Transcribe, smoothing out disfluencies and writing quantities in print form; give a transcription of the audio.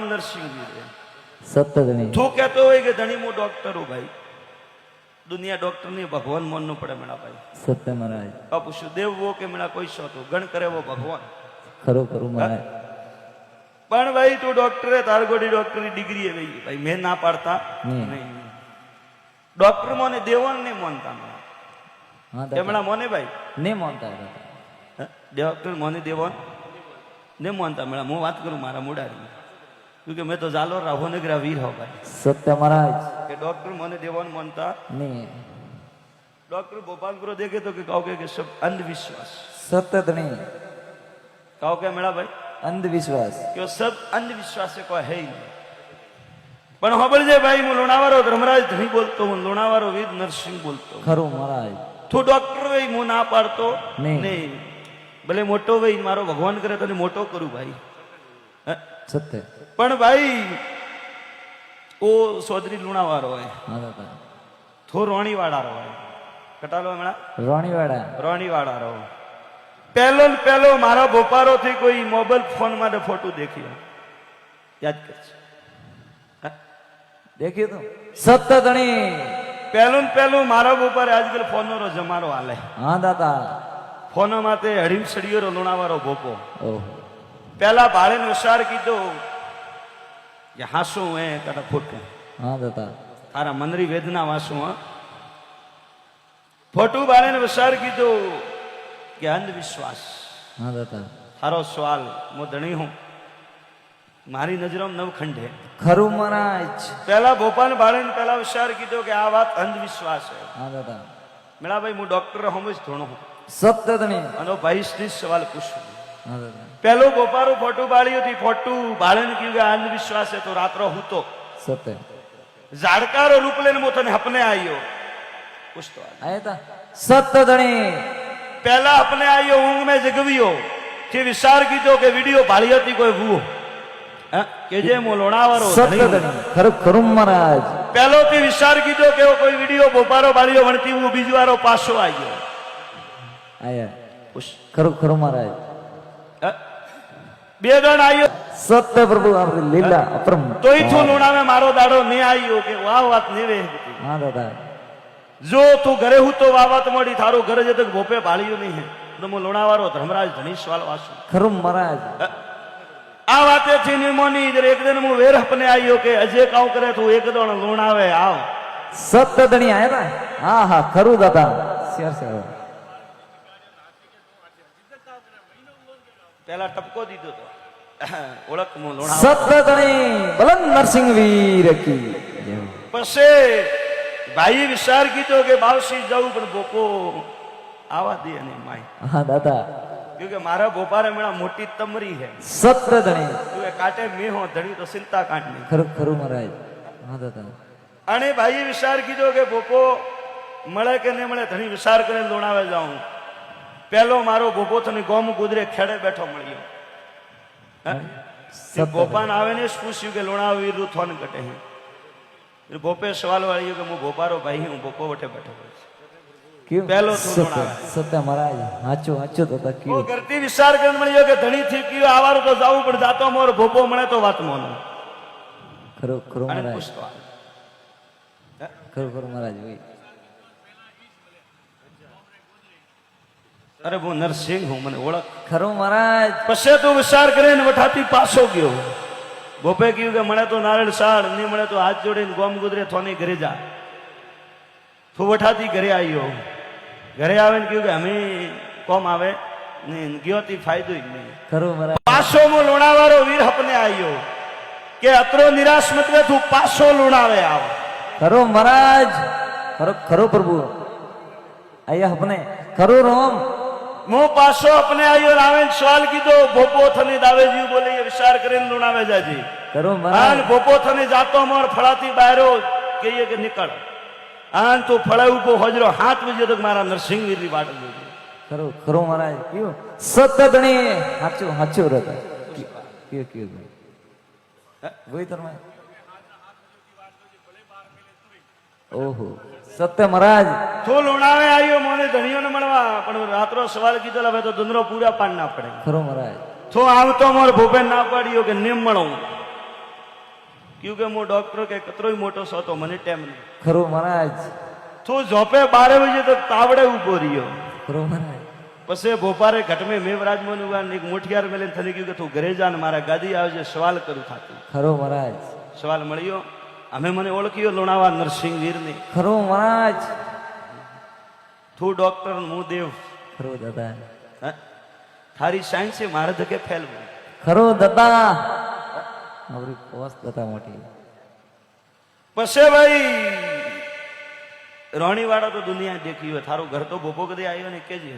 નરસિંહજી સત્ય ધણી તું કહેતો હોય કે ધણી હું ડોક્ટર હું ભાઈ દુનિયા ડોક્ટર ની ભગવાન મોન નું પડે મેળા ભાઈ સત્ય મહારાજ પૂછ્યું દેવ વો કે મેળા કોઈ શો તો ગણ કરે વો ભગવાન ખરું ખરું મહારાજ પણ ભાઈ તું ડોક્ટરે તારગોડી ડોક્ટર ની ડિગ્રી એ ભાઈ મેં ના પાડતા નહીં ડોક્ટર મોને દેવન ને મોનતા એમણા મોને ભાઈ ને મોનતા ડોક્ટર મોને દેવન ને મોનતા મેળા હું વાત કરું મારા મુડારી क्योंकि मैं तो जालो राहो नगरा वीर हो भाई सत्य महाराज કે ડોક્ટર મને દેવાન માનતા नहीं डॉक्टर भोपाल को देखे तो कहोगे कि सब अंधविश्वास सत्य धणी कहो क्या मेरा भाई अंधविश्वास कि सब अंधविश्वास से कोई है ही नहीं પણ ખબર છે ભાઈ હું લોણાવારો ધર્મરાજ ધણી બોલતો હું લોણાવારો વીર નરસિંહ બોલતો ખરું મહારાજ તું ડોક્ટર ભાઈ હું ના પાડતો નહીં ભલે મોટો ભાઈ મારો ભગવાન કરે તને મોટો કરું ભાઈ સત્ય પણ ભાઈ ઓ સોદરી લુણાવાળો હોય હા દાદા થો રોણીવાળા હોય કટાલો હમણાં રોણીવાડા રોણીવાળા રહો પહેલો ને પહેલો મારા બોપારો થી કોઈ મોબાઈલ ફોન માટે ફોટો દેખ્યો યાદ કરશે દેખ્યું તો સત્ય ધણી પહેલું ને પહેલું મારા બોપારે આજકાલ ફોન નો જમાનો હાલે હા દાદા ફોનો માટે હડીમ સડિયો લુણાવાળો ભોપો ઓહો પેલા ભાડે નો વિચાર કીધો કે હાસું હે કટા ખોટું હા દાદા તારા મનરી વેદના વાસું હા ફોટું ભાડે ને વિચાર કીધો કે અંધવિશ્વાસ હા દાદા તારો સવાલ હું ધણી હું મારી નજરોમાં નવખંડ હે ખરું મહારાજ પેલા ભોપાલ ભાડે ને પેલા વિચાર કીધો કે આ વાત અંધવિશ્વાસ હે હા દાદા મેળા ભાઈ હું ડોક્ટર હમ જ ધોણો હું સત્ય ધણી અને ભાઈ થી સવાલ પૂછું હા દાદા પેલું બોપારું ફોટું બાળ્યું હતી ફોટું બાળન કીધું કે અંધવિશ્વાસ હે તો રાત્રો હૂતો સત્ય ઝાડકારો રૂપ લઈને હું તને હપને આવ્યો પૂછતો આયા તા સત્ય ધણી પહેલા હપને આવ્યો ઊંઘ મેં જગવ્યો કે વિચાર કીધો કે વિડીયો ભાળી હતી કોઈ ભૂ કે જે હું લોણાવાળો સત્ય ધણી ખરું ખરું મહારાજ પહેલો થી વિચાર કીધો કે કોઈ વિડીયો બોપારો બાળ્યો વણતી હું બીજી વારો પાછો આવ્યો આયા પૂછ ખરું ખરું મહારાજ બે દણ આવ્યો સત્ય પ્રભુ આપણી લીલા અપરમ તોય તું લુણાવે મારો દાડો ને આવ્યો કે વાહ વાત નેવે હા દાદા જો તું ઘરે હું તો વાવત મળી તારું ઘરે જતો ભોપે ભાળ્યું નહીં હે તો હું લુણાવાળો ધર્મરાજ ધણીશ વાલ વાસુ ખરું મહારાજ આ વાતે થી નિમોની એક દિન હું વેર હપને આવ્યો કે અજે કાઉ કરે તું એક દણ લુણાવે આવ સત્ય ધણી આયા તા હા હા ખરું દાદા શેર શેર પેલા ટપકો દીધો તો ઓળખ હું લોણા સત્ય ધણી બલન નરસિંહ વીર કી પછી ભાઈ વિચાર કીધો કે બાવસી જવું પણ બોપો આવા દે અને માય હા દાદા કે મારા બોપારે મેળા મોટી તમરી હે સત્ય ધણી તું એ કાટે મેં હો ધણી તો ચિંતા કાઢની ખરું ખરું મહારાજ હા દાદા અને ભાઈ વિચાર કીધો કે બોપો મળે કે નહીં મળે ધણી વિચાર કરીને લોણાવે જાઉં પેલો મારો બોપો થને ગોમ ગુદરે ખેડે બેઠો મળ્યો બોપાન આવે ને પૂછ્યું કે લોણાવ વીર થોન કટે હે બોપે સવાલ વાળ્યો કે હું બોપારો ભાઈ હું બોપો વટે બેઠો ક્યું પેલો સત્ય મહારાજ હાચું હાચું દાદા ઓ ક્યું કરતી વિચાર કરીને મળ્યો કે ધણી થી કયો આવારું તો જાવું પણ જાતો મોર ભોપો મળે તો વાત મોનો ખરું ખરું અને મહારાજ પૂછતો ખરું ખરું મહારાજ ભાઈ અરે હું નરસિંહ હું મને ઓળખ ખરું મહારાજ પછી તું વિચાર કરીને વઠાતી પાછો ગયો બોપે કહ્યું કે મળે તો નારાયણ સાળ નહીં મળે તો હાથ જોડીને ગોમ ગુદરે થોની ઘરે જા તું વઠાતી ઘરે આવ્યો ઘરે આવે ને કહ્યું કે અમે કોમ આવે ને ગયો તી ફાયદો જ નહીં ખરું મહારાજ પાછો હું લોણાવાળો વીર હપને આવ્યો કે અતરો નિરાશ મત તું પાછો લુણાવે આવ ખરું મહારાજ ખરું ખરું પ્રભુ આયા આપને ખરું રોમ હું પાછો અપને આવ્યો આવે સવાલ કીધો ભોપો થની દાવેજી બોલે વિચાર કરીને લુણાવે જાજી ખરું મહારાજ આન ભોપો થની જાતો મોર ફળાતી બાયરો કહીએ કે નીકળ આન તું ફળાય ઉભો હજરો 7 વાગે તક મારા નરસિંહ વીરની વાટ જોજો ખરું ખરું મહારાજ ક્યું સત્ય ધણી હાચું હાચું રહેતા ક્યું ક્યું ગોઈ તરમા ઓહો સત્ય મહારાજ તું લુણાવે આવ્યો મને ધણીઓને મળવા પણ રાત્રો સવાલ કીધો હવે તો દુંદરો પૂરા પાડ ના પડે ખરું મહારાજ તો આવતો મોર ભૂપેન ના પાડ્યો કે નિમ મળો क्यों કે હું ડોક્ટર કે કતરોય મોટો છો તો મને ટાઈમ નહીં. ખરું મહારાજ તું જોપે 12 વાગે તો તાવડે ઉભો રહ્યો. ખરું મહારાજ પછી ભોપારે ઘટ મેં મેવરાજમાં એક મુઠિયાર મેલીને થઈને કહ્યું કે તું ઘરે જા ને મારા ગાદી આવજે સવાલ કરું થાતું. ખરું મહારાજ સવાલ મળ્યો. અમે મને ઓળખ્યો લોણાવા નરસિંહ વીરની. ખરું મહારાજ તું ડોક્ટર હું દેવ. ખરું દાદા હે? થારી સાયન્સ મારે ધકે ફેલ. ખરું દાદા આપણી પોસ્ટ દાદા મોટી પછી ભાઈ રોણીવાળા તો દુનિયા દેખી હોય. થારું ઘર તો ભોપો કદી આવ્યો ને કેજે.